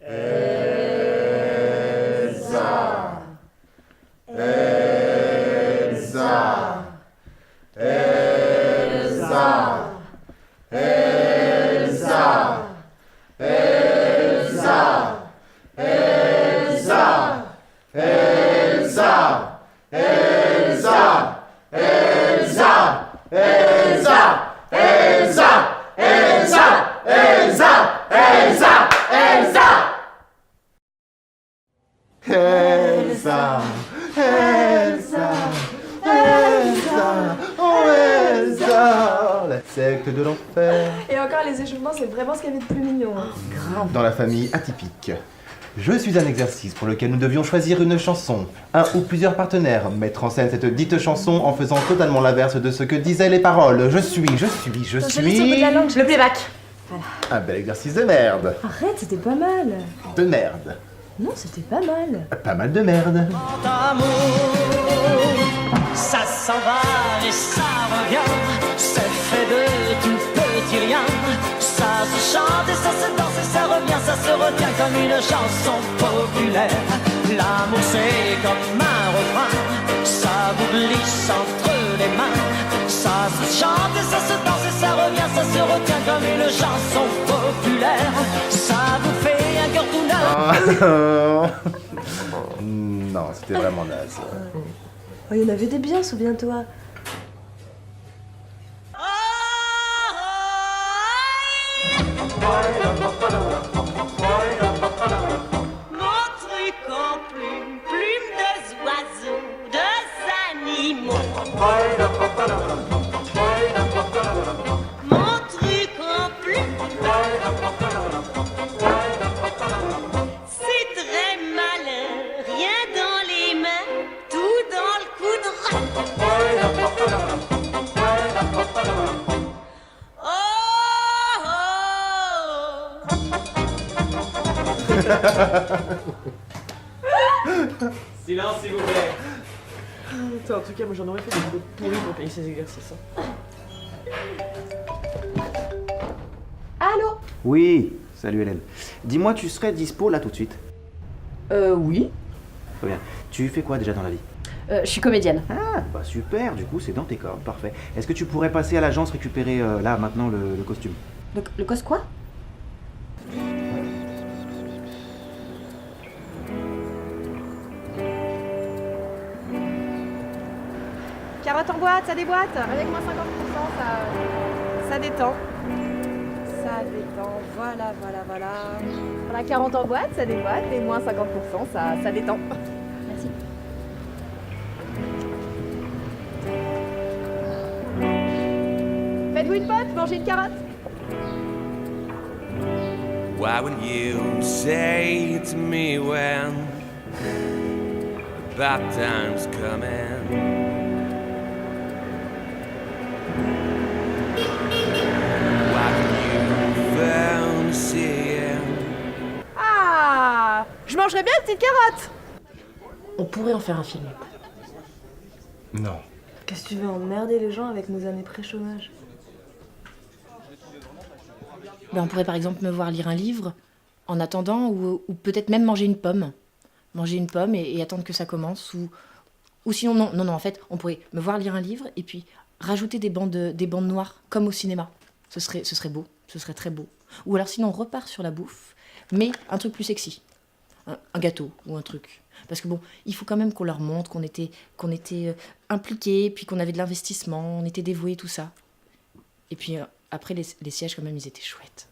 Elsa. Elsa. Elsa. Elsa. Elsa. Elsa. Elsa. Elsa. Elsa. Elsa. Elsa. Elsa. Elsa. Elsa. Elsa. Elsa. Elsa. Elsa. Oh Elsa. La secte de l'enfer. Et encore, les échauffements, c'est vraiment ce qu'il y avait de plus mignon. Hein. Grave dans la famille atypique. Je suis un exercice pour lequel nous devions choisir une chanson, un ou plusieurs partenaires, mettre en scène cette dite chanson en faisant totalement l'inverse de ce que disaient les paroles. Je suis... Sur le bout de la langue, le playback. Voilà. Un bel exercice de merde. Arrête, c'était pas mal. De merde. Non, c'était pas mal. Pas mal de merde. D'amour, ça s'en va et ça revient, c'est fait de tout petit rien. Ça se chante et ça se danse et ça revient, ça se retient comme une chanson populaire. L'amour c'est comme un refrain, ça vous glisse entre les mains. Ça se chante et ça se danse et ça revient, ça se retient comme une chanson populaire. Ça vous fait un cœur tout neuf. Non, c'était vraiment naze. Oh, il y en avait des biens, souviens-toi. Mon truc en plume, plume de oiseaux, de animaux. Mon truc en plume, c'est très malin, rien dans les mains, tout dans le coudre. Silence, s'il vous plaît. Putain, en tout cas, moi j'en aurais fait des vidéos pourries pour payer ces exercices. Allô? Oui, salut Hélène. Dis-moi, tu serais dispo là tout de suite? Oui. Très bien. Tu fais quoi déjà dans la vie? Je suis comédienne. Ah, bah super, du coup c'est dans tes cordes, parfait. Est-ce que tu pourrais passer à l'agence récupérer là maintenant le costume? Le cos quoi? Carotte en boîte, ça déboîte. Avec moins 50%, ça détend. Ça détend, voilà. Voilà, 40 en boîte, ça déboîte, et moins 50%, ça détend. Merci. Faites-vous une pote, mangez une carotte. Why would you say to me when the bad times coming? Ah, je mangerais bien une petite carotte. On pourrait en faire un film. Non. Qu'est-ce que tu veux emmerder les gens avec nos années pré-chômage? On pourrait par exemple me voir lire un livre en attendant, ou peut-être même manger une pomme. Manger une pomme et attendre que ça commence. Ou sinon, non, en fait, on pourrait me voir lire un livre et puis rajouter des bandes noires, comme au cinéma. Ce serait beau, ce serait très beau. Ou alors sinon, on repart sur la bouffe, mais un truc plus sexy. Un gâteau ou un truc. Parce que bon, il faut quand même qu'on leur montre qu'on était impliqués, puis qu'on avait de l'investissement, on était dévoués, tout ça. Et puis après, les sièges, quand même, ils étaient chouettes.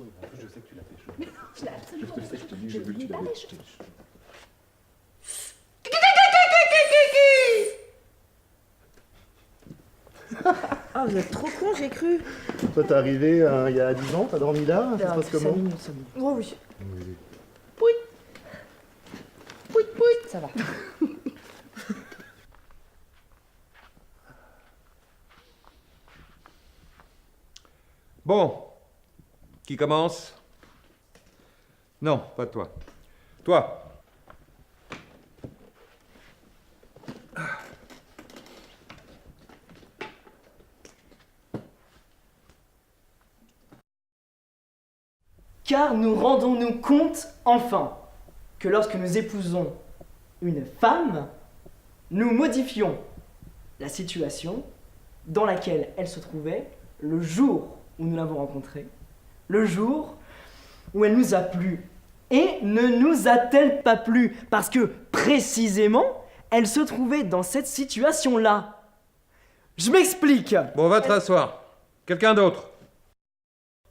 Je sais que tu l'as fait chaud. Je l'ai absolument fait. Je l'ai pas fait chaud. Ah, vous êtes trop con, j'ai cru. Toi, t'es arrivé il y a 10 ans, t'as dormi là? Ça se passe comment? Oh oui. Pouit, ça va. Bon. Qui commence? Non, pas toi. Toi. Car nous rendons-nous compte, enfin, que lorsque nous épousons une femme, nous modifions la situation dans laquelle elle se trouvait le jour où nous l'avons rencontrée, le jour où elle nous a plu. Et ne nous a-t-elle pas plu parce que, précisément, elle se trouvait dans cette situation-là? Je m'explique. Bon, va te rasseoir. Quelqu'un d'autre?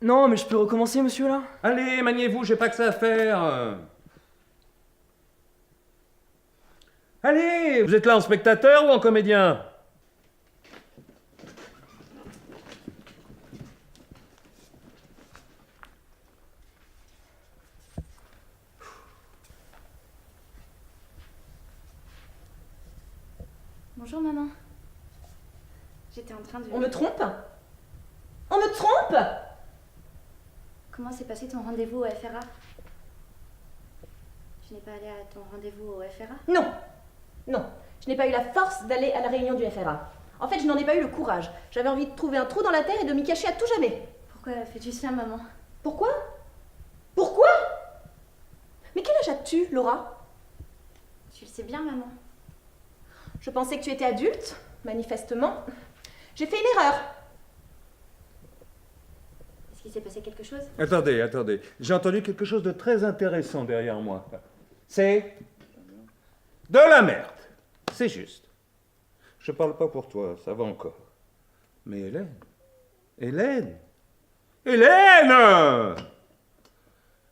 Non, mais je peux recommencer, monsieur, là? Allez, maniez-vous, j'ai pas que ça à faire. Allez, vous êtes là en spectateur ou en comédien? Bonjour maman. J'étais en train de... On me trompe? On me trompe? Comment s'est passé ton rendez-vous au FRA? Tu n'es pas allé à ton rendez-vous au FRA? Non. Non. Je n'ai pas eu la force d'aller à la réunion du FRA. En fait, je n'en ai pas eu le courage. J'avais envie de trouver un trou dans la terre et de m'y cacher à tout jamais. Pourquoi fais-tu cela, maman? Pourquoi? Pourquoi? Mais quel âge as-tu, Laura? Tu le sais bien, maman. Je pensais que tu étais adulte, manifestement. J'ai fait une erreur. Est-ce qu'il s'est passé quelque chose? Attendez. J'ai entendu quelque chose de très intéressant derrière moi. C'est de la merde. C'est juste. Je parle pas pour toi, ça va encore. Mais Hélène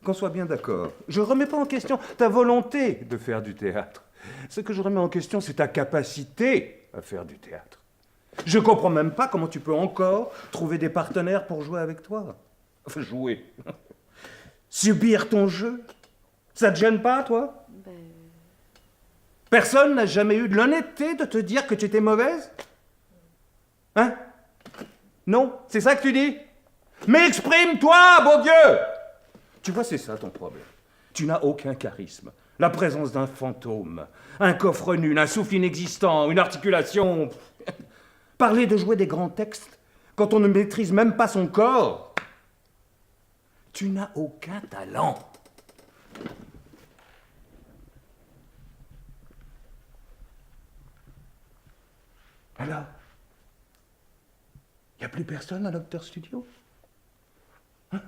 Qu'on soit bien d'accord, je remets pas en question ta volonté de faire du théâtre. Ce que je remets en question, c'est ta capacité à faire du théâtre. Je comprends même pas comment tu peux encore trouver des partenaires pour jouer avec toi. Enfin, jouer. Subir ton jeu. Ça te gêne pas, toi? Personne n'a jamais eu de l'honnêteté de te dire que tu étais mauvaise? Hein? Non? C'est ça que tu dis? Mais exprime-toi, bon Dieu! Tu vois, c'est ça ton problème. Tu n'as aucun charisme. La présence d'un fantôme, un coffre nul, un souffle inexistant, une articulation. Parler de jouer des grands textes quand on ne maîtrise même pas son corps. Tu n'as aucun talent. Alors, il n'y a plus personne à l'Acteur Studio? Hein?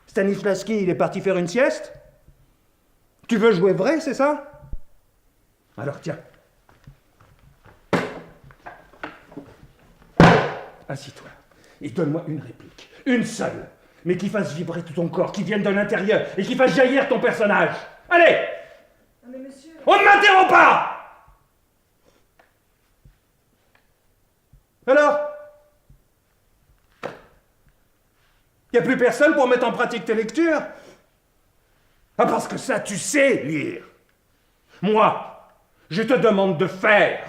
Stanislavski, il est parti faire une sieste? Tu veux jouer vrai, c'est ça? Alors tiens. Assis-toi et donne-moi une réplique, une seule, mais qui fasse vibrer tout ton corps, qui vienne de l'intérieur et qui fasse jaillir ton personnage. Allez! Non mais monsieur... On ne m'interrompt pas! Alors? Il n'y a plus personne pour mettre en pratique tes lectures? Ah, parce que ça, tu sais lire. Moi, je te demande de faire.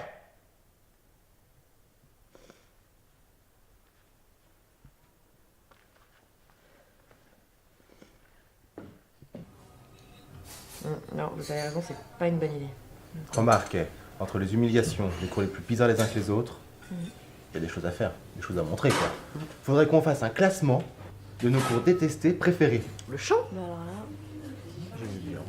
Non, vous avez raison, c'est pas une bonne idée. Remarque, entre les humiliations, les cours les plus bizarres les uns que les autres, il y a des choses à faire, des choses à montrer, quoi. Faudrait qu'on fasse un classement de nos cours détestés préférés. Le chant? Bah alors là... Je vais dire.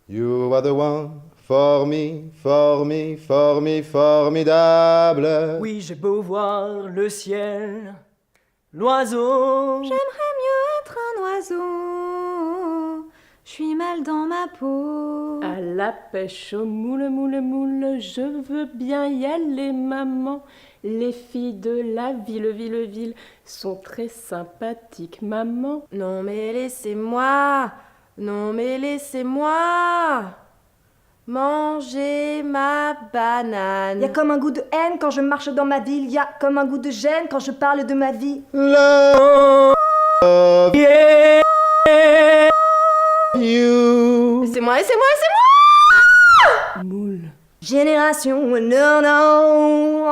You are the one for me, formidable. Oui, j'ai beau voir le ciel, l'oiseau. J'aimerais mieux être un oiseau. Je suis mal dans ma peau. À la pêche au moule, moule, moule, je veux bien y aller, maman. Les filles de la ville sont très sympathiques, maman. Non mais laissez-moi. Non mais laissez-moi. Manger ma banane. Y a comme un goût de haine quand je marche dans ma ville, y a comme un goût de gêne quand je parle de ma vie. C'est moi, c'est moi, c'est moi. Moule. Génération, non, non.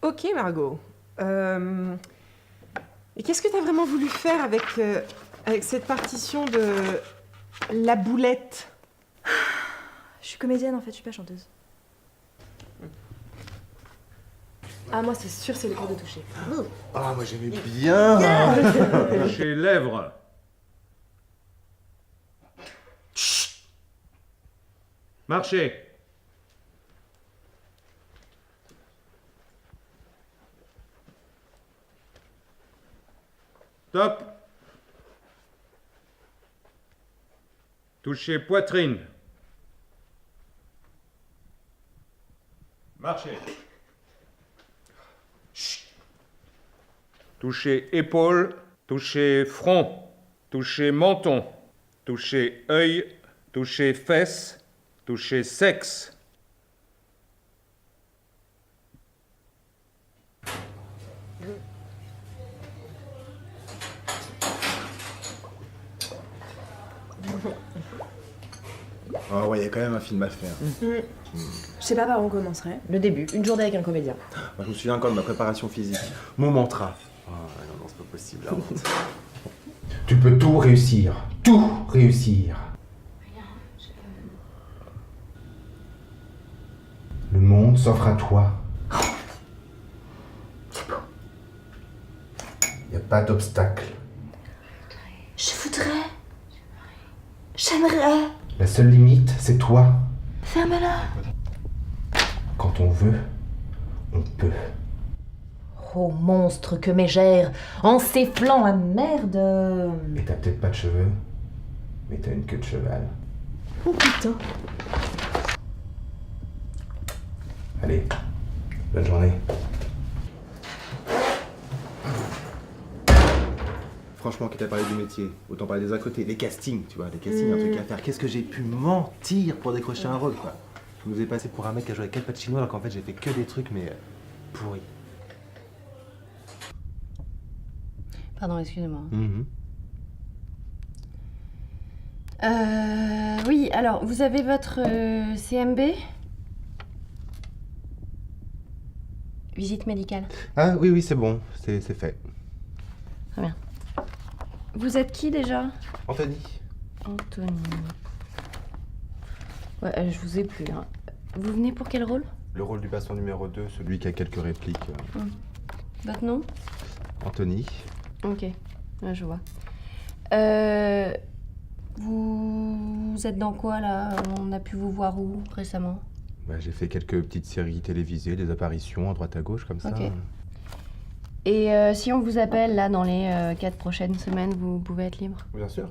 Ok, Margot. Et qu'est-ce que t'as vraiment voulu faire avec cette partition de La Boulette? Je suis comédienne en fait, je suis pas chanteuse. Ah, moi, c'est sûr, c'est les cours de toucher. Ah, moi j'aimais bien. Toucher lèvres. Marchez. Top. Toucher poitrine. Marchez. Toucher épaule, toucher front, toucher menton, toucher œil, toucher fesses, toucher sexe. Oh ouais, il y a quand même un film à faire. Je sais pas par où on commencerait. Le début, une journée avec un comédien. Moi, je me souviens encore de ma préparation physique. Mon mantra. Oh non, non, c'est pas possible. La honte. Tu peux tout réussir. Tout réussir. Le monde s'offre à toi. C'est beau. Il n'y a pas d'obstacle. Je voudrais. J'aimerais. La seule limite, c'est toi. Ferme-la. Quand on veut, on peut. Oh monstre que mégère, en ses flancs à merde. Et t'as peut-être pas de cheveux, mais t'as une queue de cheval. Oh putain. Allez, bonne journée. Franchement, qui t'a parlé du métier, autant parler des à côté, les castings, tu vois, les castings, un truc à faire. Qu'est-ce que j'ai pu mentir pour décrocher un rôle, quoi. Je nous ai passé pour un mec qui a joué avec Al Pacino, alors qu'en fait j'ai fait que des trucs, mais pourris. Pardon, excusez-moi. Mm-hmm. Oui, alors, vous avez votre CMB? Visite médicale. Ah oui, oui, c'est bon, c'est fait. Très bien. Vous êtes qui déjà? Anthony. Anthony. Ouais, je vous ai plus. Hein. Vous venez pour quel rôle? Le rôle du patient numéro 2, celui qui a quelques répliques. Votre nom? Anthony. Ok, ouais, je vois. Vous êtes dans quoi là? On a pu vous voir où récemment? Bah, j'ai fait quelques petites séries télévisées, des apparitions à droite à gauche comme ça. Ok. Et si on vous appelle là dans les 4 prochaines semaines, vous pouvez être libre? Bien sûr.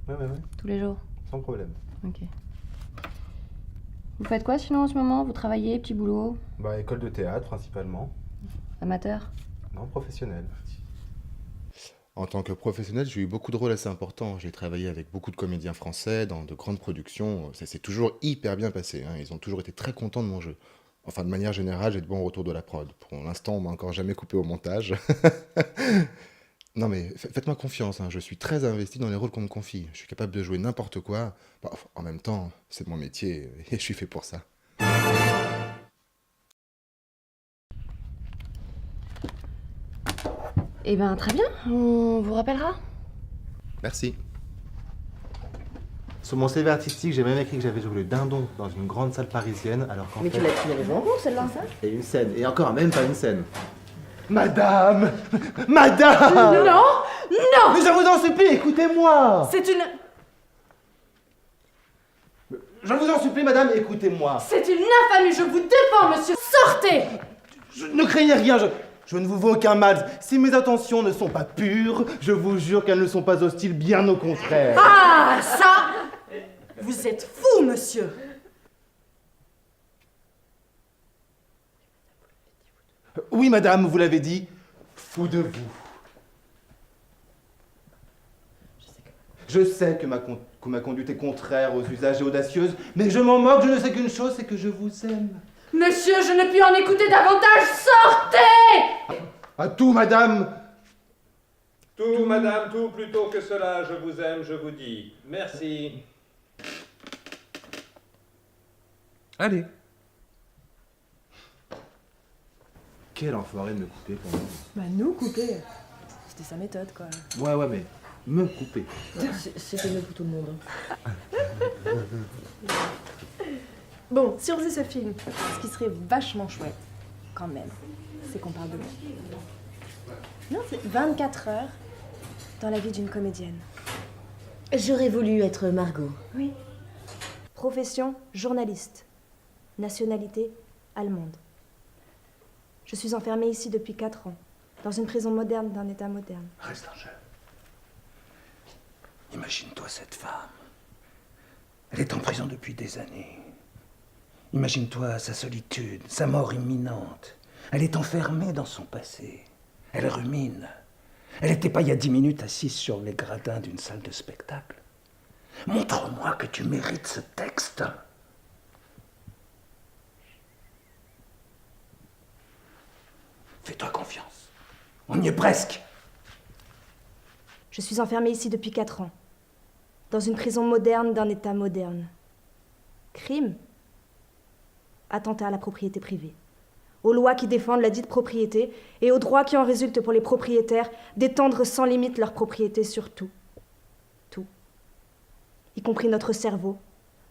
Ouais. Tous les jours? Sans problème. Ok. Vous faites quoi sinon en ce moment? Vous travaillez, petit boulot? Bah, école de théâtre principalement. Amateur? Non, professionnel. En tant que professionnel, j'ai eu beaucoup de rôles assez importants. J'ai travaillé avec beaucoup de comédiens français dans de grandes productions. Ça s'est toujours hyper bien passé, hein. Ils ont toujours été très contents de mon jeu. Enfin, de manière générale, j'ai de bons retours de la prod. Pour l'instant, on m'a encore jamais coupé au montage. Non mais faites-moi confiance, hein. Je suis très investi dans les rôles qu'on me confie. Je suis capable de jouer n'importe quoi. Bah, en même temps, c'est mon métier et je suis fait pour ça. Eh ben très bien, on vous rappellera. Merci. Sur mon CV artistique, j'ai même écrit que j'avais joué le dindon dans une grande salle parisienne, alors qu'en fait... Mais tu l'avais joué en cours, celle-là, ça? Et une scène, et encore même pas une scène. Madame! Madame! Non! Non! Mais je vous en supplie, écoutez-moi! C'est une... Je vous en supplie, madame, écoutez-moi! C'est une infamie, je vous défends, monsieur! Sortez! Ne craignez rien, je ne vous veux aucun mal. Si mes intentions ne sont pas pures, je vous jure qu'elles ne sont pas hostiles, bien au contraire. Ah, ça! Vous êtes fou, monsieur! Oui, madame, vous l'avez dit, fou de vous. Je sais que ma conduite est contraire aux usages et audacieuse, mais je m'en moque, je ne sais qu'une chose, c'est que je vous aime. Monsieur, je ne puis en écouter davantage. Sortez! À tout, madame! Tout, madame, tout, plutôt que cela, je vous aime, je vous dis. Merci. Allez. Quel enfoiré de me couper pour moi. Bah nous couper. C'était sa méthode quoi. Ouais, mais me couper. C'était mieux pour tout le monde. Bon, si on faisait ce film, ce qui serait vachement chouette, quand même, c'est qu'on parle de moi. Non, c'est 24 heures dans la vie d'une comédienne. J'aurais voulu être Margot. Oui. Profession, journaliste. Nationalité, allemande. Je suis enfermée ici depuis 4 ans, dans une prison moderne d'un état moderne. Reste un jeune. Imagine-toi cette femme. Elle est en prison depuis des années. Imagine-toi sa solitude, sa mort imminente. Elle est enfermée dans son passé. Elle rumine. Elle n'était pas il y a 10 minutes assise sur les gradins d'une salle de spectacle. Montre-moi que tu mérites ce texte. Fais-toi confiance. On y est presque. Je suis enfermée ici depuis 4 ans, dans une prison moderne d'un état moderne. Crime? Attentat à la propriété privée. Aux lois qui défendent la dite propriété et aux droits qui en résultent pour les propriétaires d'étendre sans limite leur propriété sur tout. Tout. Y compris notre cerveau,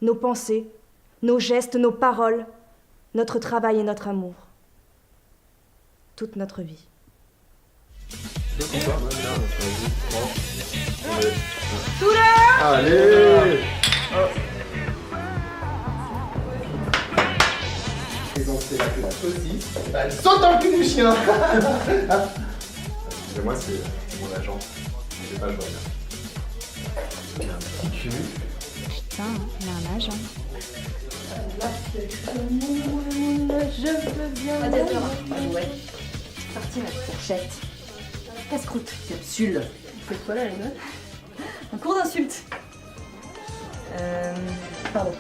nos pensées, nos gestes, nos paroles, notre travail et notre amour. Toute notre vie. Allez! Et donc c'est là que la saucisse, elle saute dans le cul du chien. Excusez-moi, c'est mon agent. Je sais pas, je vois bien. Il y a un petit cul. Putain, il a un agent. Je veux bien. Ouais. Parti la fourchette. Casse-croûte, capsule. C'est quoi là, les gars? Un cours d'insulte. Pardon.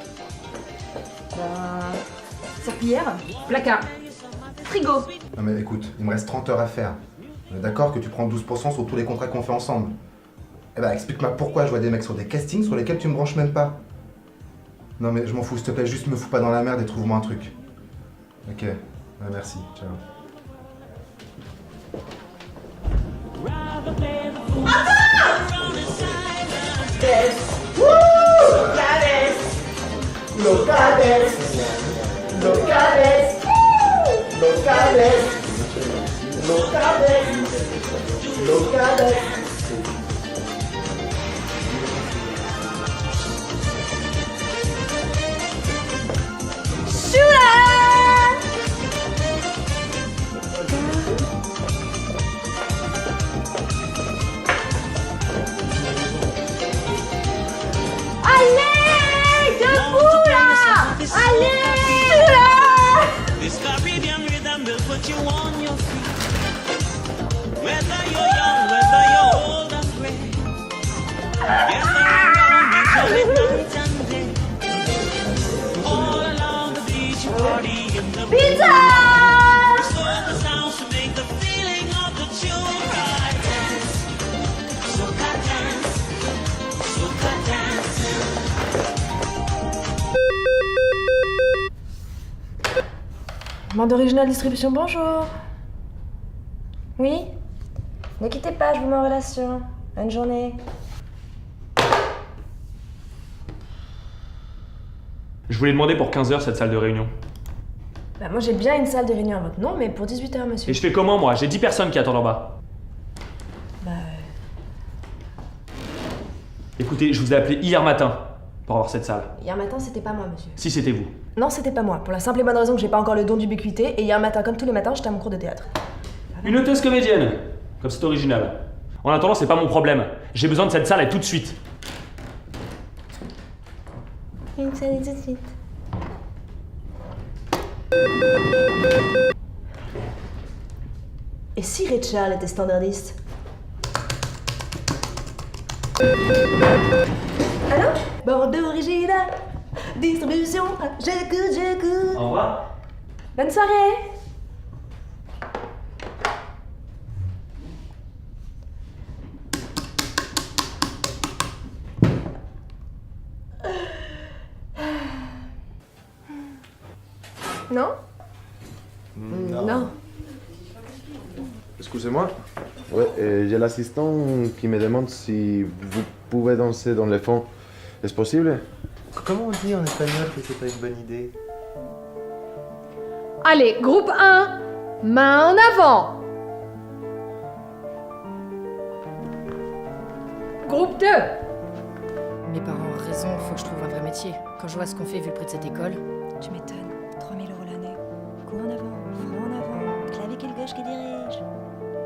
Serpillière. Placard. Frigo. Non mais écoute, il me reste 30 heures à faire. On est d'accord que tu prends 12% sur tous les contrats qu'on fait ensemble. Eh ben explique-moi pourquoi je vois des mecs sur des castings sur lesquels tu me branches même pas. Non mais je m'en fous, s'il te plaît, juste me fous pas dans la merde et trouve-moi un truc. Ok, ouais, merci, ciao. Locales, locales, locales, locales, locales. Allez, debout là! Allez, là! This Caribbean rhythm will put you on your feet. Whether you're young, whether you're old and gray. Gather around and tell it night and day. All along the beach, you party in the Pizza! Restore the sounds to make the feeling of the tune right. Dance, soca dance, soca dance. Bande originale distribution, bonjour. Oui? Ne quittez pas, je vous mets en relation. Bonne journée. Je voulais demander pour 15h cette salle de réunion. Bah moi j'ai bien une salle de réunion à votre nom, mais pour 18h, monsieur. Et je fais comment moi? J'ai 10 personnes qui attendent en bas. Bah... Écoutez, je vous ai appelé hier matin pour avoir cette salle. Hier matin, c'était pas moi, monsieur. Si c'était vous. Non, c'était pas moi, pour la simple et bonne raison que j'ai pas encore le don d'ubiquité, et hier matin, comme tous les matins, j'étais à mon cours de théâtre. Une auteuse comédienne. Comme c'est original. En attendant, c'est pas mon problème. J'ai besoin de cette salle et tout de suite. Une salle tout de suite. Et si Ray Charles était standardiste? Allô? Bande originale, distribution, j'écoute. Au revoir. Bonne soirée. Non? Non. Excusez-moi. Ouais, j'ai l'assistant qui me demande si vous pouvez danser dans le fond. Est-ce possible? Comment on dit en espagnol que c'est pas une bonne idée? Allez, groupe 1, main en avant. Groupe 2. Mes parents ont raison, faut que je trouve un vrai métier. Quand je vois ce qu'on fait vu le prix de cette école. Tu m'étonnes. 3 000 € l'année. Coup en avant, front en avant, clavicule gauche qui dirige.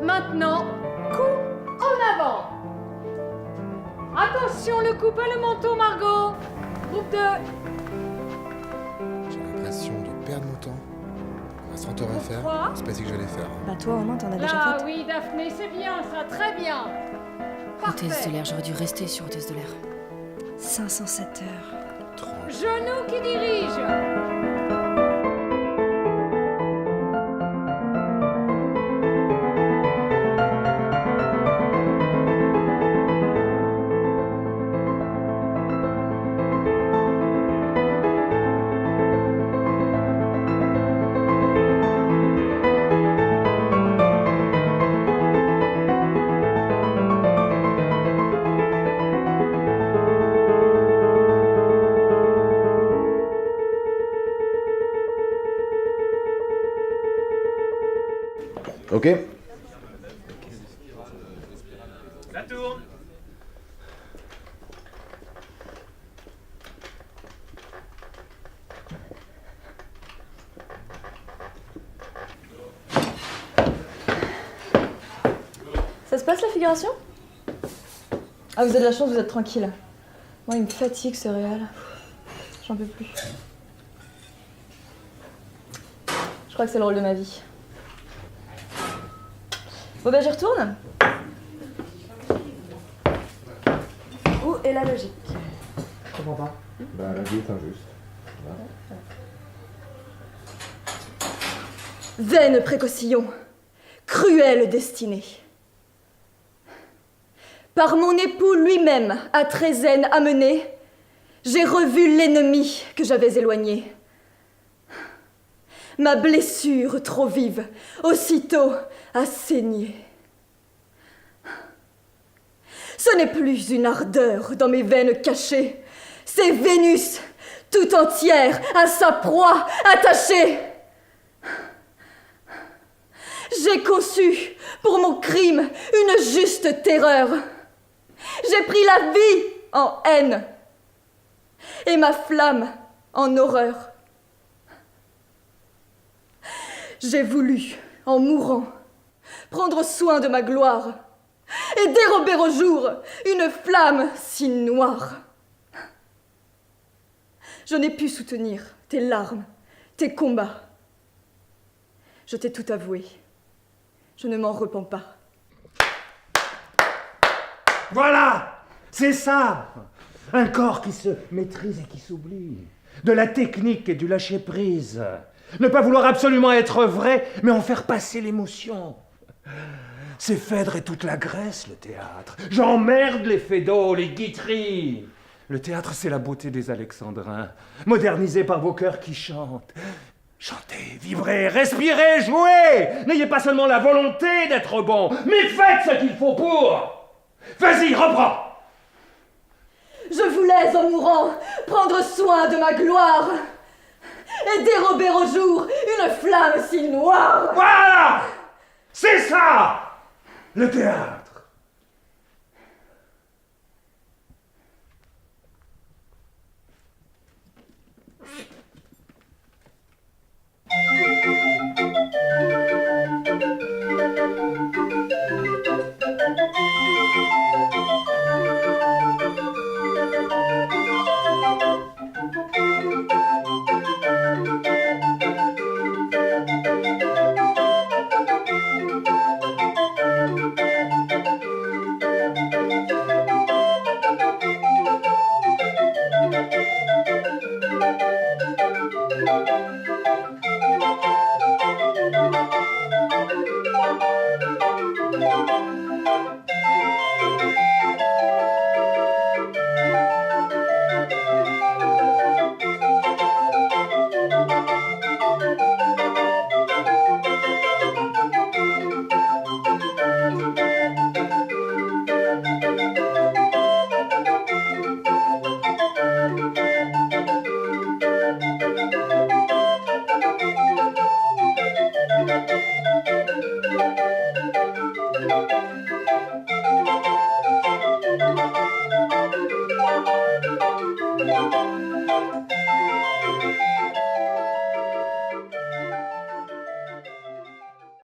Maintenant, coup en avant. Attention, le coup pas le manteau, Margot. Groupe 2. J'ai l'impression de perdre mon temps. À 30 heures à faire, Pourquoi? c'est pas ce que j'allais faire. Bah toi au moins t'en as déjà Là, fait. oui, Daphné, c'est bien, ça, très bien. Hôtesse de l'air, j'aurais dû rester sur hôtesse de l'air. 507 heures. Genou qui dirige. Ok. Ça tourne. Ça se passe la figuration? Ah, vous avez de la chance, vous êtes tranquille. Moi, il me fatigue ce réal. J'en peux plus. Je crois que c'est le rôle de ma vie. Bon bah j'y retourne. Où est la logique? Je comprends pas. Bah la vie est injuste. Vaine précaution, cruelle destinée. Par mon époux lui-même, à Trézène amené, j'ai revu l'ennemi que j'avais éloigné. Ma blessure trop vive, aussitôt a saigné. Ce n'est plus une ardeur dans mes veines cachées, c'est Vénus, tout entière, à sa proie attachée. J'ai conçu pour mon crime une juste terreur. J'ai pris la vie en haine et ma flamme en horreur. J'ai voulu, en mourant, prendre soin de ma gloire et dérober au jour une flamme si noire. Je n'ai pu soutenir tes larmes, tes combats. Je t'ai tout avoué. Je ne m'en repens pas. Voilà! C'est ça! Un corps qui se maîtrise et qui s'oublie. De la technique et du lâcher-prise. Ne pas vouloir absolument être vrai, mais en faire passer l'émotion. C'est Phèdre et toute la Grèce, le théâtre. J'emmerde les Phédos, les Guitry. Le théâtre, c'est la beauté des Alexandrins, modernisé par vos cœurs qui chantent. Chantez, vibrez, respirez, jouez. N'ayez pas seulement la volonté d'être bon, mais faites ce qu'il faut pour. Vas-y, reprends. Je voulais, en mourant, prendre soin de ma gloire et dérober au jour une flamme si noire. Voilà! C'est ça! Le théâtre. Thank you.